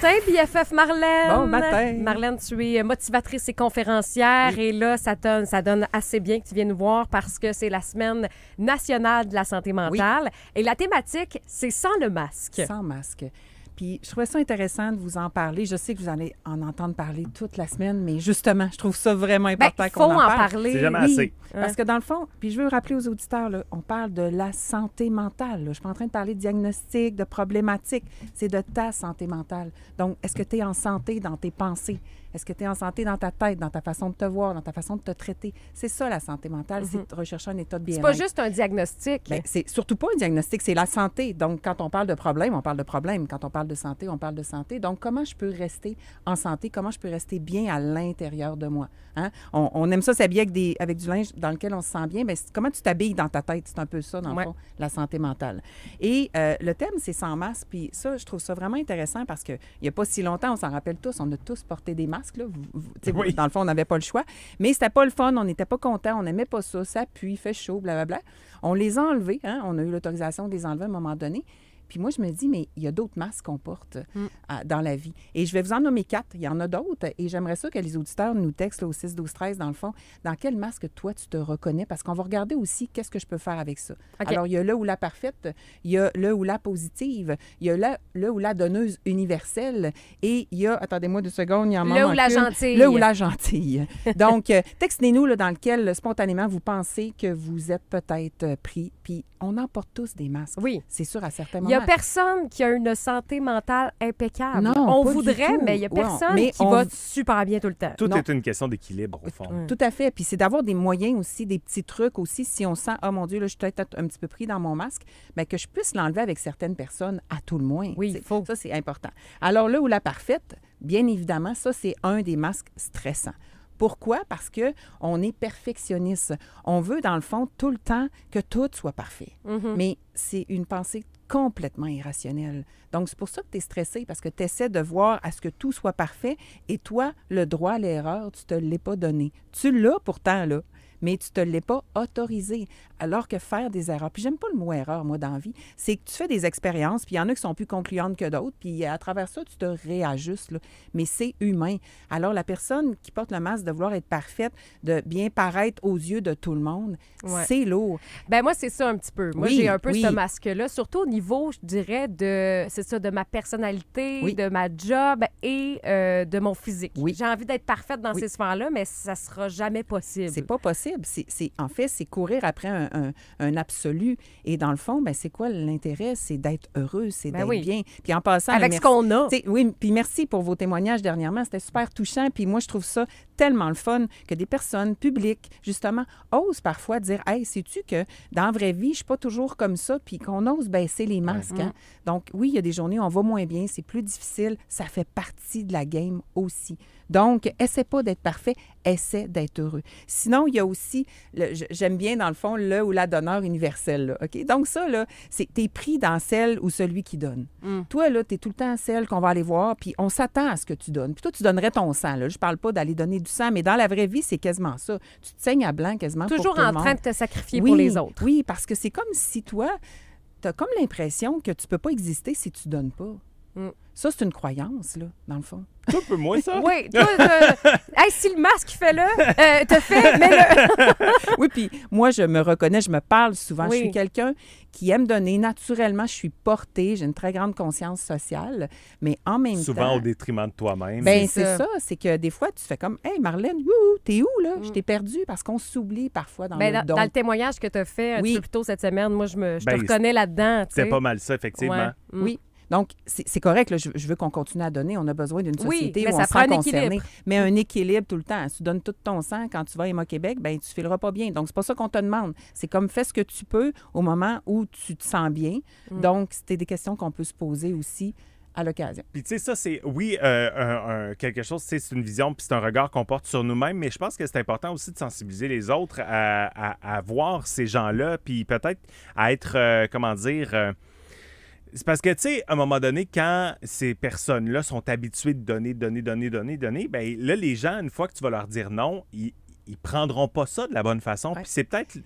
matin, BFF Marlène. Bon matin. Marlène, tu es motivatrice et conférencière. Et là, ça donne assez bien que tu viennes nous voir parce que c'est la semaine nationale de la santé mentale. Et la thématique, c'est sans le masque. Sans masque. Puis je trouvais ça intéressant de vous en parler. Je sais que vous allez en entendre parler toute la semaine, mais justement, je trouve ça vraiment important qu'on en parle. parler. C'est jamais assez. Parce que dans le fond, puis je veux rappeler aux auditeurs, là, on parle de la santé mentale. Là. Je suis pas en train de parler de diagnostic, de problématiques. C'est de ta santé mentale. Donc, est-ce que tu es en santé dans tes pensées? Est-ce que tu es en santé dans ta tête, dans ta façon de te voir, dans ta façon de te traiter? C'est ça, la santé mentale, c'est de rechercher un état de bien-être. C'est pas juste un diagnostic. Bien, c'est surtout pas un diagnostic, c'est la santé. Donc, quand on parle de problème, on parle de problème. Quand on parle de santé, on parle de santé. Donc, comment je peux rester en santé? Comment je peux rester bien à l'intérieur de moi? Hein? On aime ça s'habiller avec du linge dans lequel on se sent bien. Bien, comment tu t'habilles dans ta tête? C'est un peu ça, dans le fond, la santé mentale. Et le thème, c'est sans masque. Puis ça, je trouve ça vraiment intéressant parce qu'il n'y a pas si longtemps, on s'en rappelle tous, on a tous porté des masques. Là. Oui. Dans le fond, on n'avait pas le choix. Mais c'était pas le fun, on n'était pas content, on n'aimait pas ça. Ça pue, il fait chaud, blablabla. On les a enlevés. Hein? On a eu l'autorisation de les enlever à un moment donné. Puis moi, je me dis, mais il y a d'autres masques qu'on porte dans la vie. Et je vais vous en nommer 4. Il y en a d'autres. Et j'aimerais ça que les auditeurs nous textent là, au 6, 12, 13, dans le fond, dans quel masque, toi, tu te reconnais. Parce qu'on va regarder aussi qu'est-ce que je peux faire avec ça. Okay. Alors, il y a le ou la parfaite, il y a le ou la positive, il y a le ou la donneuse universelle. Et il y a, attendez-moi 2 secondes, il y en manque Le ou la une. gentille. Le ou la gentille. Donc, textez-nous là, dans lequel, spontanément, vous pensez que vous êtes peut-être pris. Puis, on en porte tous des masques. Oui. C'est sûr, à certains Il moments. n'y a personne qui a une santé mentale impeccable. Non, on pas du voudrait, tout. mais il n'y a personne mais qui va super bien tout le temps. Tout Non. est une question d'équilibre, au fond. Tout à fait. Puis c'est d'avoir des moyens aussi, des petits trucs aussi, si on sent, oh mon Dieu, là, je suis peut-être un petit peu pris dans mon masque, bien, que je puisse l'enlever avec certaines personnes, à tout le moins. Oui, il faut. Ça, c'est important. Alors là où la parfaite, bien évidemment, ça, c'est un des masques stressants. Pourquoi? Parce qu'on est perfectionniste. On veut, dans le fond, tout le temps que tout soit parfait. Mais c'est une pensée complètement irrationnelle. Donc, c'est pour ça que tu es stressé, parce que tu essaies de voir à ce que tout soit parfait et toi, le droit à l'erreur, tu ne te l'es pas donné. Tu l'as pourtant, là, mais tu ne te l'es pas autorisé. Alors que faire des erreurs, puis j'aime pas le mot erreur, moi, dans la vie, c'est que tu fais des expériences, puis il y en a qui sont plus concluantes que d'autres, puis à travers ça, tu te réajustes, là. Mais c'est humain. Alors, la personne qui porte le masque de vouloir être parfaite, de bien paraître aux yeux de tout le monde, c'est lourd. Ben moi, c'est ça un petit peu. Moi, j'ai un peu ce masque-là, surtout au niveau, je dirais, de ma personnalité, de ma job et de mon physique. J'ai envie d'être parfaite dans ces sphères-là, mais ça sera jamais possible. C'est pas possible. En fait, c'est courir après un absolu. Et dans le fond, ben, c'est quoi l'intérêt? C'est d'être heureux, c'est d'être bien. Puis en passant... Avec ce qu'on a. Oui, puis merci pour vos témoignages dernièrement. C'était super touchant. Puis moi, je trouve ça tellement le fun que des personnes publiques, justement, osent parfois dire « Hey, sais-tu que dans la vraie vie, je suis pas toujours comme ça? » Puis qu'on ose baisser les masques. Hein? Donc, oui, il y a des journées où on va moins bien, c'est plus difficile. Ça fait partie de la game aussi. Donc, essaie pas d'être parfait, essaie d'être heureux. Sinon, il y a aussi, j'aime bien dans le fond, le ou la donneur universelle. Là, OK? Donc ça, là, t'es pris dans celle ou celui qui donne. Toi, là, t'es tout le temps celle qu'on va aller voir, puis on s'attend à ce que tu donnes. Puis toi, tu donnerais ton sang. Là. Je parle pas d'aller donner du sang, mais dans la vraie vie, c'est quasiment ça. Tu te saignes à blanc quasiment toujours pour tout le monde. en train de te sacrifier pour les autres. Oui, parce que c'est comme si toi, t'as comme l'impression que tu peux pas exister si tu donnes pas. Ça, c'est une croyance, là, dans le fond. Un peu moins ça. Oui. Toi, hey, si le masque fait-le, te fait, mets-le. Oui, puis moi, je me reconnais, je me parle souvent. Oui. Je suis quelqu'un qui aime donner. Naturellement, je suis portée, j'ai une très grande conscience sociale, mais en même temps... Souvent au détriment de toi-même. Bien, c'est ça. C'est que des fois, tu fais comme « Hey, Marlène, t'es où, là? Je t'ai perdue. » Parce qu'on s'oublie parfois dans le don. Dans le témoignage que tu as fait un petit peu plus tôt cette semaine, moi, je te reconnais là-dedans. C'est pas mal ça, effectivement. Oui. Donc, c'est correct. Là, je veux qu'on continue à donner. On a besoin d'une société où on ça se prend sent un concerné. équilibre. Mais un équilibre tout le temps. Si tu donnes tout ton sang quand tu vas à Emma Québec, bien, tu fileras pas bien. Donc, c'est pas ça qu'on te demande. C'est comme fais ce que tu peux au moment où tu te sens bien. Donc, c'était des questions qu'on peut se poser aussi à l'occasion. Puis tu sais, ça, c'est, oui, quelque chose, c'est une vision, puis c'est un regard qu'on porte sur nous-mêmes, mais je pense que c'est important aussi de sensibiliser les autres à voir ces gens-là, puis peut-être à être, c'est parce que, tu sais, à un moment donné, quand ces personnes-là sont habituées de donner, bien là, les gens, une fois que tu vas leur dire non, ils prendront pas ça de la bonne façon. Puis c'est peut-être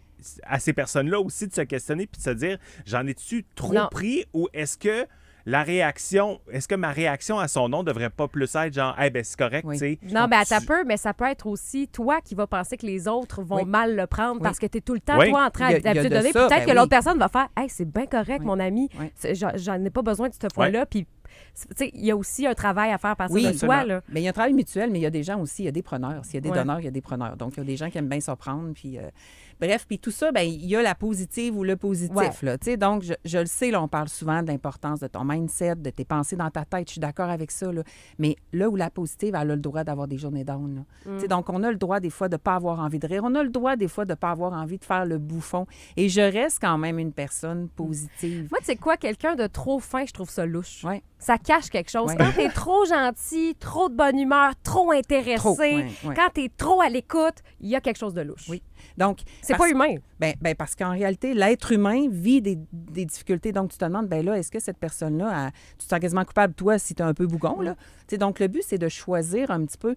à ces personnes-là aussi de se questionner puis de se dire, j'en ai-tu trop pris ou est-ce que la réaction, est-ce que ma réaction à son nom devrait pas plus être genre, hey, ben c'est correct, tu sais. Non, mais mais ça peut être aussi toi qui vas penser que les autres vont mal le prendre parce que tu es tout le temps, toi, en train d'habitude de donner. Peut-être que l'autre personne va faire, hey, c'est bien correct, mon ami, j'en ai pas besoin de cette fois-là, puis il y a aussi un travail à faire par de soi. Là. Mais il y a un travail mutuel, mais il y a des gens aussi, il y a des preneurs. S'il y a des donneurs, il y a des preneurs. Donc, il y a des gens qui aiment bien s'en prendre. Puis, bref, puis tout ça, il y a la positive ou le positif. Là, donc, je le sais, là, on parle souvent de l'importance de ton mindset, de tes pensées dans ta tête. Je suis d'accord avec ça. Là. Mais là où la positive, elle a le droit d'avoir des journées down. Donc, on a le droit des fois de ne pas avoir envie de rire. On a le droit des fois de ne pas avoir envie de faire le bouffon. Et je reste quand même une personne positive. Moi, tu sais quoi? Quelqu'un de trop fin, je trouve ça louche. Ouais. Ça cache quelque chose. Quand t'es trop gentil, trop de bonne humeur, trop intéressé, quand t'es trop à l'écoute, il y a quelque chose de louche. Oui. Donc, c'est pas humain. Parce qu'en réalité, l'être humain vit des difficultés. Donc, tu te demandes, là, est-ce que cette personne-là, tu te sens quasiment coupable, toi, si tu es un peu bougon, là? Donc, le but, c'est de choisir un petit peu.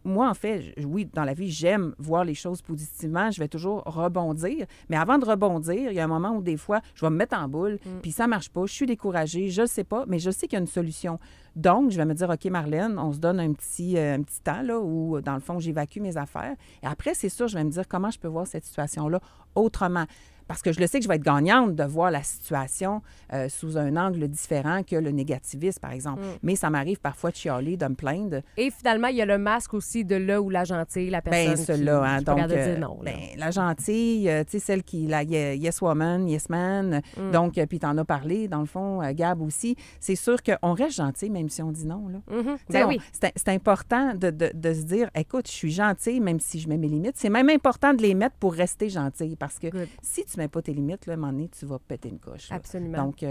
Moi, en fait, oui, dans la vie, j'aime voir les choses positivement. Je vais toujours rebondir. Mais avant de rebondir, il y a un moment où, des fois, je vais me mettre en boule, puis ça marche pas, je suis découragée, je le sais pas, mais je sais qu'il y a une solution. Donc, je vais me dire, OK, Marlène, on se donne un petit temps, là, où, dans le fond, j'évacue mes affaires. Et après, c'est sûr, je vais me dire comment je peux voir cette situation-là autrement. Parce que je le sais que je vais être gagnante de voir la situation sous un angle différent que le négativisme, par exemple. Mais ça m'arrive parfois de chialer, de me plaindre. Et finalement, il y a le masque aussi de là où la gentille, la personne celle-là, qui donc, dire non. La gentille, tu sais, celle qui, la yes woman, yes man. Donc, puis t'en as parlé, dans le fond, Gab aussi. C'est sûr qu'on reste gentil, même si on dit non, là. Oui. C'est important de se dire, écoute, je suis gentille, même si je mets mes limites. C'est même important de les mettre pour rester gentille. Parce que si tu mets pas tes limites, là, à un moment donné, tu vas péter une coche. Là. Absolument. Donc,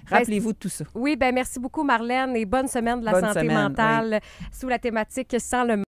rappelez-vous de tout ça. Oui, merci beaucoup, Marlène, et bonne semaine de la santé mentale sous la thématique « Sans le